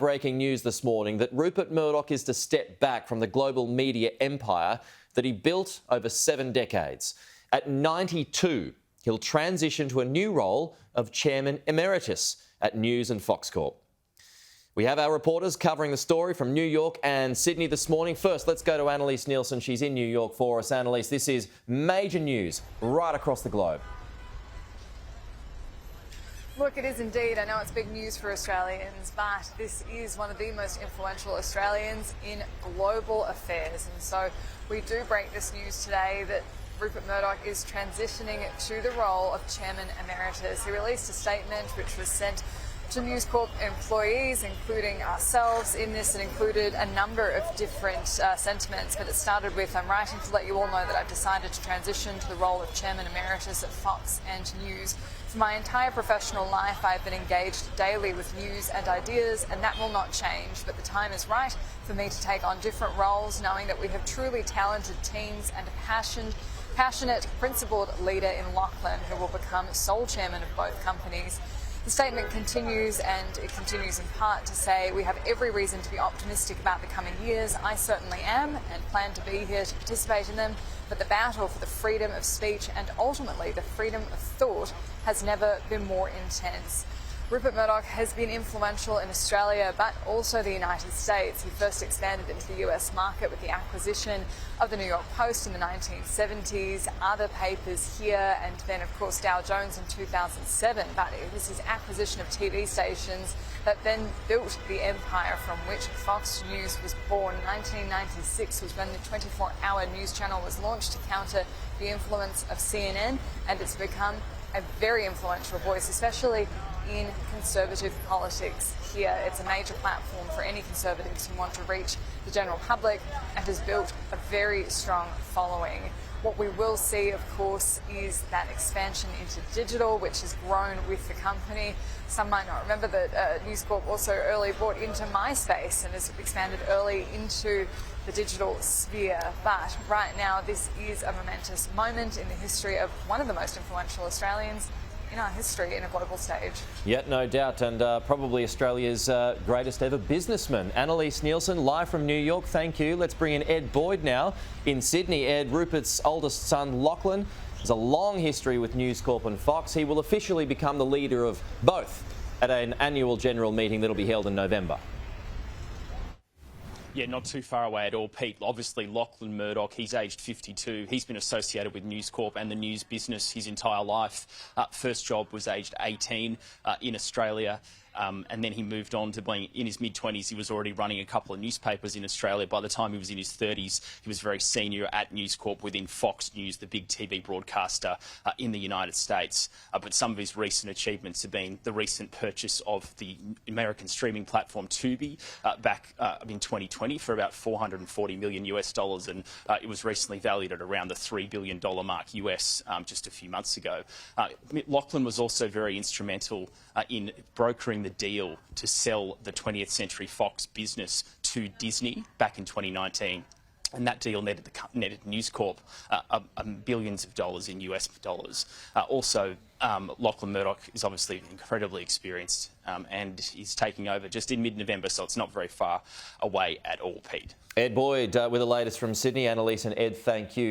breaking news this morning that Rupert Murdoch is to step back from the global media empire that he built over 7 decades. At 92, he'll transition to a new role of Chairman Emeritus at News and Fox Corp. We have our reporters covering the story from New York and Sydney this morning. First, let's go to Annalise Nielsen. She's in New York for us. Annalise, this is major news right across the globe. Look, it is indeed. I know it's big news for Australians, but this is one of the most influential Australians in global affairs. And so we do break this news today that Rupert Murdoch is transitioning to the role of Chairman Emeritus. He released a statement which was sent to News Corp employees, including ourselves. In this, it included a number of different sentiments, but it started with, I'm writing to let you all know that I've decided to transition to the role of Chairman Emeritus at Fox and News. For my entire professional life, I've been engaged daily with news and ideas, and that will not change. But the time is right for me to take on different roles, knowing that we have truly talented teams and a passionate, principled leader in Lachlan, who will become sole chairman of both companies. The statement continues, and it continues in part to say, we have every reason to be optimistic about the coming years. I certainly am, and plan to be here to participate in them. But the battle for the freedom of speech and ultimately the freedom of thought has never been more intense. Rupert Murdoch has been influential in Australia, but also the United States. He first expanded into the US market with the acquisition of the New York Post in the 1970s, other papers here, and then, of course, Dow Jones in 2007. But it was his acquisition of TV stations that then built the empire from which Fox News was born. 1996 was when the 24-hour news channel was launched to counter the influence of CNN, and it's become a very influential voice, especially in conservative politics here. It's a major platform for any conservatives who want to reach the general public and has built a very strong following. What we will see, of course, is that expansion into digital, which has grown with the company. Some might not remember that News Corp also early bought into MySpace and has expanded early into the digital sphere. But right now, this is a momentous moment in the history of one of the most influential Australians in our history in a global stage. Yet, no doubt, and probably Australia's greatest ever businessman. Annalise Nielsen, live from New York, thank you. Let's bring in Ed Boyd now in Sydney. Ed, Rupert's oldest son, Lachlan, has a long history with News Corp and Fox. He will officially become the leader of both at an annual general meeting that'll be held in November. Yeah, not too far away at all, Pete. Obviously, Lachlan Murdoch, he's aged 52. He's been associated with News Corp and the news business his entire life. First job was aged 18 in Australia. And then he moved on to being in his mid-20s. He was already running a couple of newspapers in Australia. By the time he was in his 30s, he was very senior at News Corp within Fox News, the big TV broadcaster in the United States. But some of his recent achievements have been the recent purchase of the American streaming platform Tubi back in 2020 for about $440 million US, and it was recently valued at around the $3 billion mark US just a few months ago. Lachlan was also very instrumental in brokering the deal to sell the 20th Century Fox business to Disney back in 2019. And that deal netted News Corp billions of dollars in US dollars. Also, Lachlan Murdoch is obviously incredibly experienced and he's taking over just in mid-November, so it's not very far away at all, Pete. Ed Boyd with the latest from Sydney. Annalise and Ed, thank you.